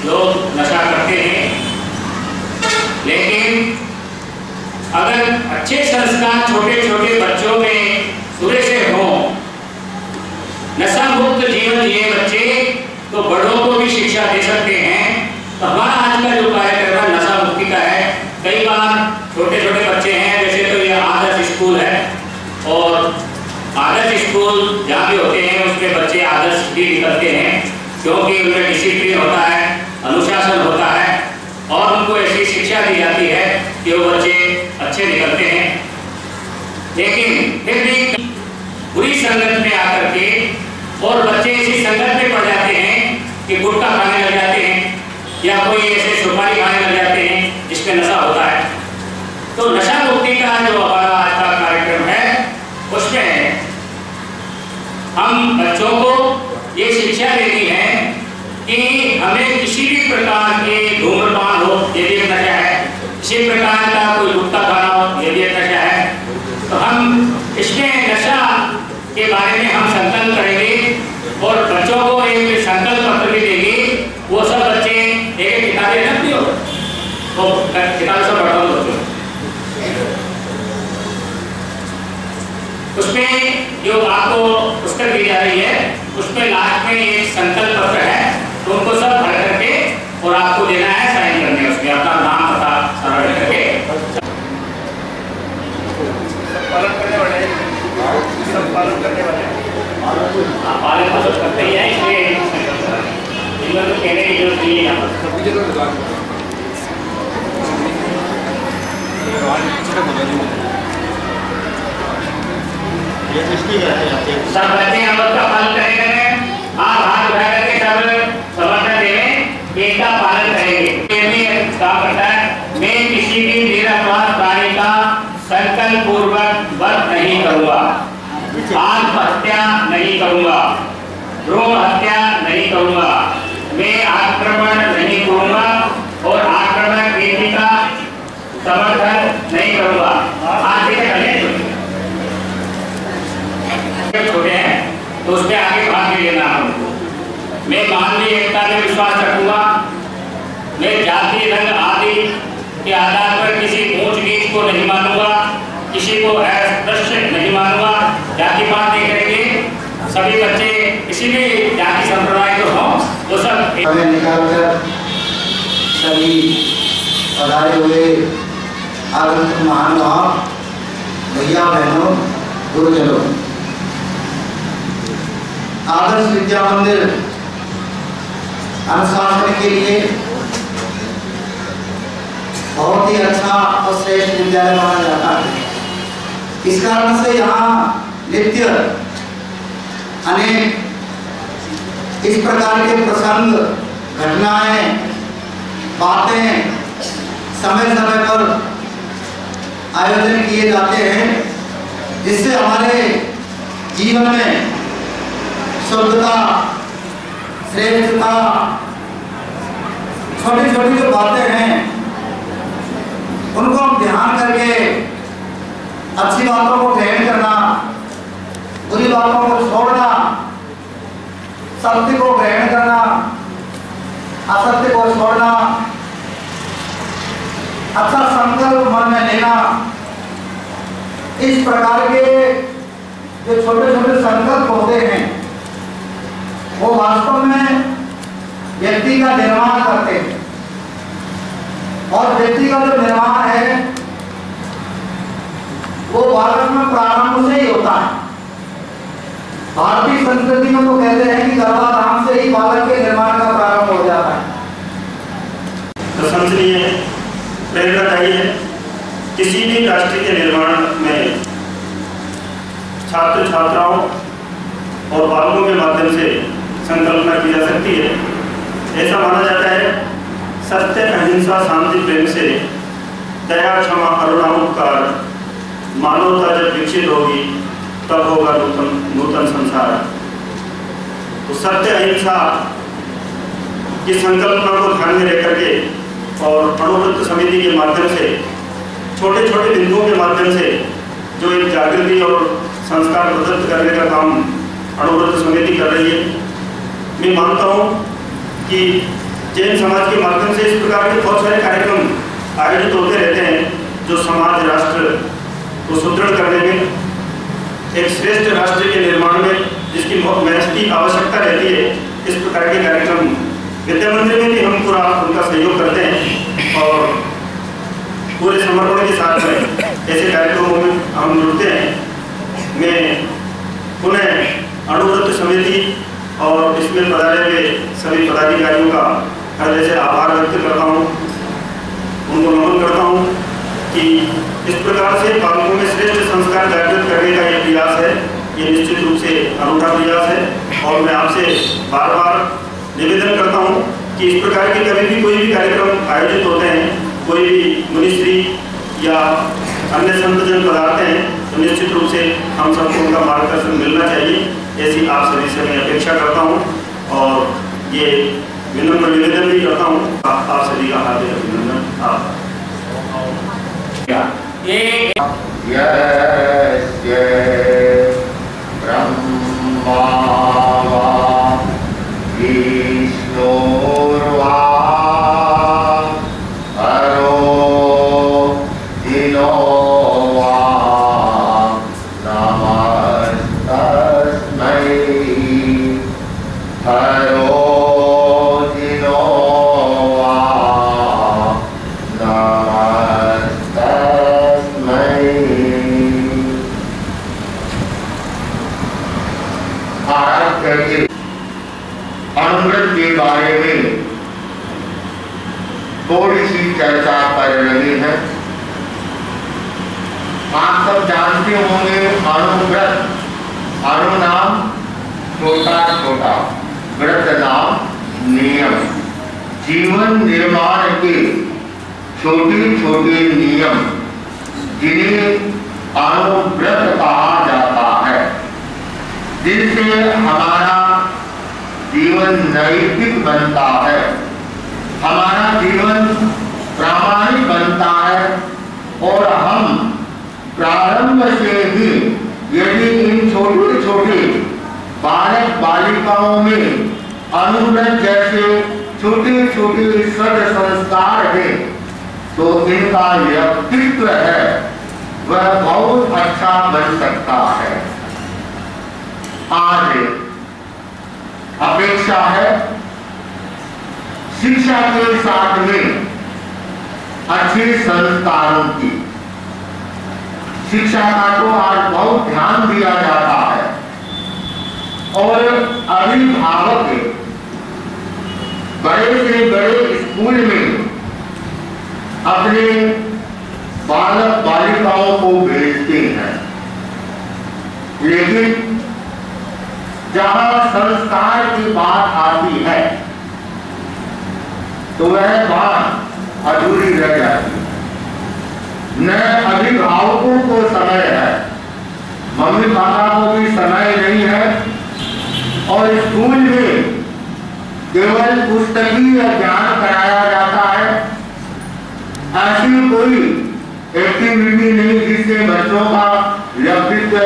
लोग नशा करते हैं, लेकिन अगर अच्छे संस्कार छोटे छोटे बच्चों में शुरू से हो, नशा मुक्त जीवन जिए बच्चे, तो बड़ों को भी शिक्षा दे सकते हैं। तो हमारा आज का जो कार्यक्रम है नशा मुक्ति का है। कई बार छोटे छोटे बच्चे हैं, जैसे तो ये आदर्श स्कूल है, और आदर्श स्कूल जहाँ भी होते हैं उसके बच्चे आदर्श भी निकलते हैं, क्योंकि उनमें डिसिप्लिन होता है, अनुशासन होता है, और उनको ऐसी शिक्षा दी जाती है कि वो बच्चे अच्छे निकलते हैं। लेकिन फिर भी बुरी संगत में आकर के और बच्चे ऐसी संगत में पड़ जाते हैं कि गुटखा खाने लग जाते हैं या कोई ऐसे सुपारी खाने लग जाते हैं जिसमें नशा होता है। तो नशा मुक्ति का जो हमारा आज का कार्यक्रम है, उसमें हम बच्चों को ये शिक्षा देनी है कि हमें किसी भी प्रकार के धूम्रपान हो, यदि एक नशा है, किसी प्रकार का कोई गुटखा खाना हो, यदि एक नशा है, तो हम इसमें नशा के बारे में हम संकल्प करेंगे और बच्चों को एक संकल्प पत्र भी देंगे। वो सब बच्चे एक किताबें रखती हो, तो किताब सब पढ़ो बच्चों, उसमें जो आपको पुस्तक दी जा रही है उसमें लास्ट में एक संकल्प पत्र है, तो उनको सब भर करके और आपको देना है, साइन करने उसमें अपना नाम पता सारा लिख करके। पालन करने वाले सब पालन करने वाले पालन तो सब करते ही हैं, इसलिए इनको तो कहने की जरूरत नहीं है। यहाँ पर सब बच्चे हम लोग का पालन करेंगे, हाथ उठा करके सब समर्थन देवें, इसका पालन करेंगे। काम करता है, मैं किसी भी निरपराध प्राणी का संकल्प पूर्वक वध नहीं करूंगा, आत्महत्या नहीं करूंगा, भ्रूण हत्या नहीं करूंगा, मैं आक्रमण नहीं करूंगा और आक्रमण नीति का समर्थन नहीं करूंगा। छोटे हैं तो उसमें आगे भाग नहीं लेना हमको। मैं मानवीय एकता में विश्वास रखूंगा, मैं जाति रंग आदि के आधार पर किसी ऊंच नीच को नहीं मानूंगा, किसी को अस्पृश्य नहीं मानूंगा, जातिवाद नहीं करेंगे। सभी बच्चे किसी भी जाति संप्रदाय को हों वो सब निकालकर सभी पधारे हुए आगंतुक महानुभाव, भैया बहनों, गुरुजनों, आदर्श विद्या मंदिर अनुशासन के लिए बहुत ही अच्छा और श्रेष्ठ विद्यालय माना जाता है। इस कारण से यहाँ नित्य अनेक इस प्रकार के प्रसंग घटनाएं, बातें समय समय पर आयोजन किए जाते हैं, जिससे हमारे जीवन में शुद्धता, श्रेष्ठता, छोटी छोटी जो बातें हैं उनको हम ध्यान करके अच्छी बातों को ग्रहण करना, बुरी बातों को छोड़ना, सत्य को ग्रहण करना, असत्य को छोड़ना, अच्छा संकल्प मन में लेना, इस प्रकार के जो छोटे छोटे संकल्प होते हैं वो वास्तव में व्यक्ति का निर्माण करते हैं। और व्यक्ति का जो निर्माण है वो बालक में प्रारंभ से ही होता है। भारतीय संस्कृति में तो कहते हैं कि गर्भाधान से ही बालक के निर्माण का प्रारंभ हो जाता है। प्रशंसनीय है, प्रेरणादायी है। किसी भी राष्ट्र के निर्माण में छात्र छात्राओं और बालकों के माध्यम से संकल्पना की जा सकती है। ऐसा माना जाता है सत्य, अहिंसा, शांति, प्रेम से दया, क्षमा, करुणा, उपकार, मानवता जब विकसित होगी तब होगा नूतन संसार। तो सत्य, अहिंसा की संकल्पना को ध्यान में रख करके और अणुवृत्त समिति के माध्यम से छोटे छोटे बिंदुओं के माध्यम से जो एक जागृति और संस्कार प्रदत्त करने का काम अणुवृत्त समिति कर रही है। मैं मानता हूँ कि जैन समाज के माध्यम से इस प्रकार के बहुत सारे कार्यक्रम आयोजित होते रहते हैं जो समाज, राष्ट्र को सुदृढ़ करने में, एक श्रेष्ठ राष्ट्र के निर्माण में जिसकी बहुत मेहनत की आवश्यकता रहती है, इस प्रकार के कार्यक्रम विद्या मंदिर में भी हम पूरा उनका सहयोग करते हैं और पूरे समर्पण के साथ में ऐसे कार्यक्रमों में हम जुड़ते हैं। मैं पुनः अणुवृत्त समिति और इसमें पधारे हुए सभी पदाधिकारियों का हृदय से आभार व्यक्त करता हूँ, उनको नमन करता हूँ कि इस प्रकार से बालकों में श्रेष्ठ संस्कार जागृत करने का ये प्रयास है। ये निश्चित रूप से अनूठा प्रयास है और मैं आपसे बार बार निवेदन करता हूँ कि इस प्रकार के कभी भी कोई भी कार्यक्रम आयोजित होते हैं, कोई भी मुनिश्री या अन्य संतजन पधारते हैं तो निश्चित रूप से हम सबको उनका मार्गदर्शन मिलना चाहिए, ऐसी आप सभी से मैं अपेक्षा करता हूँ और ये विनम्र निवेदन भी करता हूँ। आप सभी का हार्दिक अभिनंदन। आप अणुवृत्त के बारे में थोड़ी सी चर्चा कर रही है। आप सब जानते होंगे अणुव्रत, अणु नाम छोटा छोटा, व्रत नाम नियम, जीवन निर्माण के छोटे छोटे नियम जिन्हें अणुव्रत कहा जाता है, जिससे हमारा जीवन नैतिक बनता है, हमारा जीवन प्रामाणिक बनता है और हम प्रारंभ से ही यदि इन छोटे छोटे बालक बालिकाओं में अणुव्रत जैसे छोटे छोटे सद संस्कार हैं तो इनका व्यक्तित्व है वह बहुत अच्छा बन सकता है। आज अपेक्षा है शिक्षा के साथ में अच्छे संस्कारों की। शिक्षा का तो आज बहुत ध्यान दिया जाता है और अभिभावक बड़े से बड़े स्कूल में अपने बालक बालिकाओं को भेजते हैं, लेकिन जहां संस्कार की बात आती है तो वह बात अधूरी रह जाती। न अभिभावकों को समय है, मम्मी पापा को भी समय नहीं है, और स्कूल में केवल पुस्तकीय ज्ञान कराया जाता है। ऐसी कोई एक्टिविटी नहीं जिससे बच्चों का व्यक्तित्व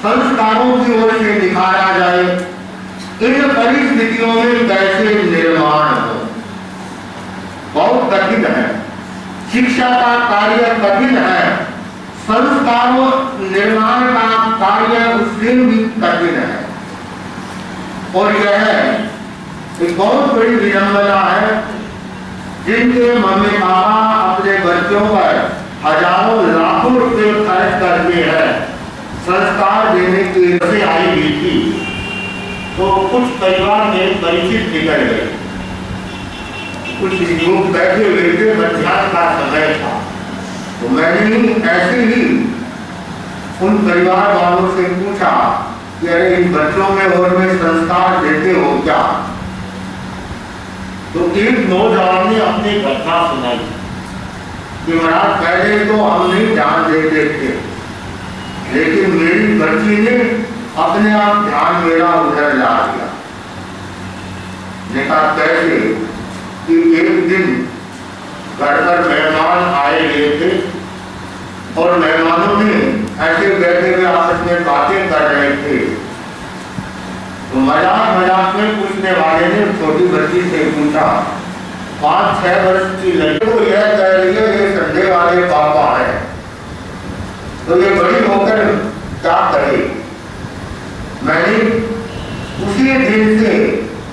संस्कारों की ओर से निखारा जाए। इन परिस्थितियों में कैसे निर्माण हो, बहुत कठिन है। शिक्षा का कार्य कठिन है, संस्कारों निर्माण का कार्य उससे भी कठिन है। और यह एक बहुत बड़ी विडंबना है जिनके मम्मी पापा अपने बच्चों पर हजारों लाखों रुपए खर्च करते हैं संस्कार देने की से आई हुई थी। तो कुछ परिवार में परिचित निकल गए, कुछ लोग बैठे हुए थे, मध्याह्न का समय था, तो मैंने ऐसे ही उन परिवार वालों से पूछा कि अरे इन बच्चों में और में संस्कार देते हो क्या? तो एक नौजवान ने अपनी घटना सुनाई कि महाराज पहले तो हम नहीं ध्यान देते थे, लेकिन मेरी बच्ची ने अपने आप ध्यान मेरा उधर ला दिया। देखा कैसे कि एक दिन घर पर मेहमान आए हुए थे और मेहमानों ने ऐसे बैठे हुए आपस में बातें कर रहे थे, तो मजाक मजाक में पूछने वाले ने छोटी बच्ची से पूछा, 5-6 वर्ष की लड़की को यह कह रही है ये संडे वाले पापा है, तो ये बड़ी होकर क्या करे? मैंने उसी दिन से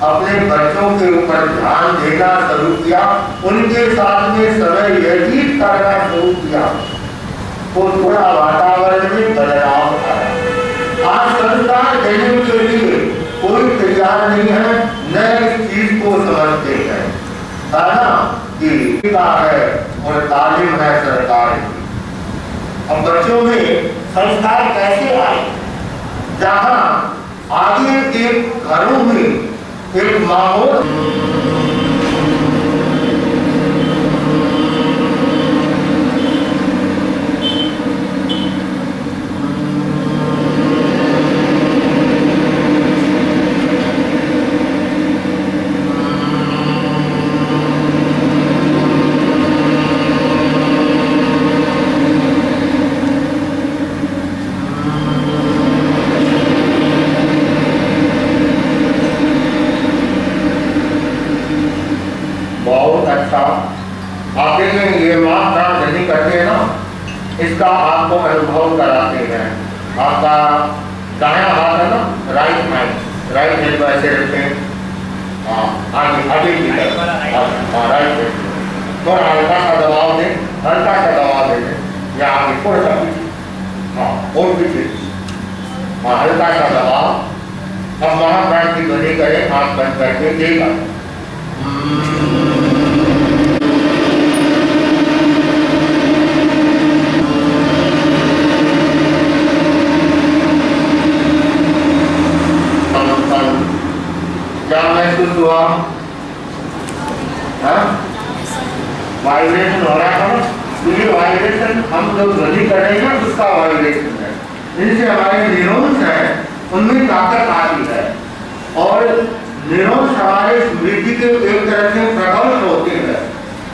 अपने बच्चों के ऊपर ध्यान देना शुरू किया, उनके साथ में समय व्यतीत करना शुरू किया, तो थोड़ा वातावरण में बदलाव आया। आज संस्कार देने के लिए कोई तैयार नहीं है, न इस चीज को समझते हैं, है ना कि है और तालीम है सरकार की। अब बच्चों में संस्कार कैसे आए? जहां आगे एक घरों में एक माहौल इसका आपको अनुभव कराते हैं। आपका दायां हाथ है ना, राइट हैंड, राइट हैंड को ऐसे रखें, आगे आगे की तरफ, राइट हैंड थोड़ा हल्का सा दबाव दें, हल्का सा दबाव दें, या आगे थोड़ा सा पीछे, और पीछे, हल्का सा दबाव। अब महाप्राण की ध्वनि करें, आंख बंद करके देगा। क्या महसूस हुआ? वाइब्रेशन हो रहा है ना, ये वाइब्रेशन हम लोग ध्वनि कर रहे हैं उसका वाइब्रेशन है। इनसे हमारे न्यूरॉन्स हैं, उनमें ताकत आती है, और न्यूरॉन्स हमारे स्मृति के एक तरह से प्रबल होते हैं।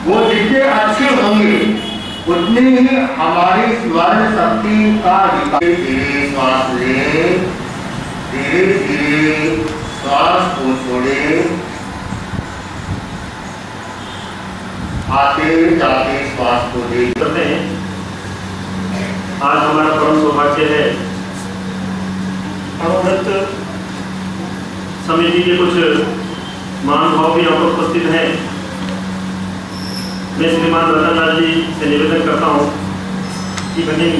वो जितने अच्छे होंगे उतनी ही हमारी स्मरण शक्ति का विकास। धीरे श्वास लें, धीरे धीरे श्वास को छोड़े, आते जाते श्वास को दे करते हैं। आज हमारा परम सौभाग्य है अवगत समिति के कुछ महानुभाव भी यहाँ पर उपस्थित हैं। मैं श्रीमान रतन लाल जी से निवेदन करता हूँ कि बहन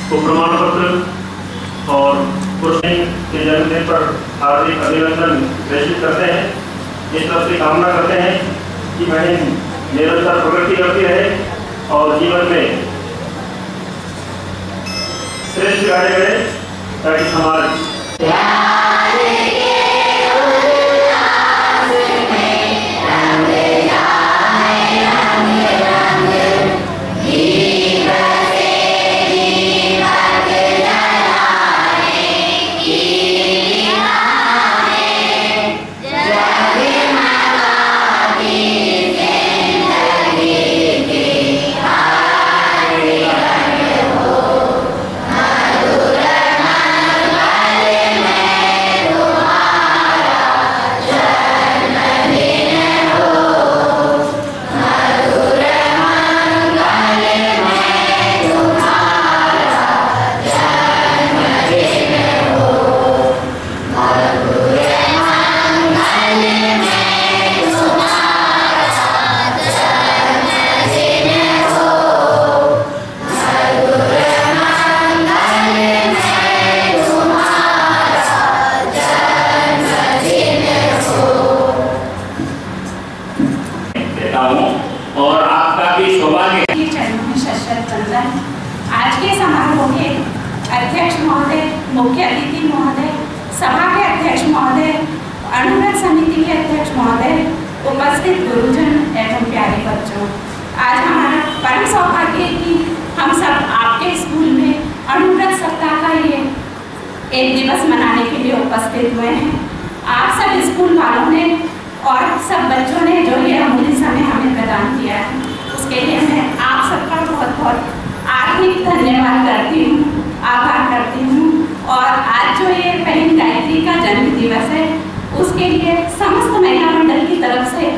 को प्रमाण पत्र और पुरुष के जन्मदिन पर हार्दिक अभिनंदन प्रेषित करते हैं। इस तरह से कामना करते हैं कि बहन निरंतर प्रगति करती रहे और जीवन में श्रेष्ठ कार्य करे, ताकि समाज अध्यक्ष महोदय, मुख्य अतिथि महोदय, सभा के अध्यक्ष महोदय, अनुव्रत समिति के अध्यक्ष महोदय, उपस्थित गुरुजन एवं प्यारे बच्चों, आज हमारा परम सौभाग्य है कि हम सब आपके स्कूल में अनुव्रत सप्ताह का ये एक दिवस मनाने के लिए उपस्थित हुए हैं। आप सब स्कूल वालों ने और सब बच्चों ने जो ये अमूल्य समय हमें प्रदान किया है, उसके लिए मैं आप सबका बहुत बहुत आर्थिक धन्यवाद करती हूँ, आभार करती हूँ। और आज जो ये बहन गायत्री का जन्म दिवस है, उसके लिए समस्त महिला मंडल की तरफ से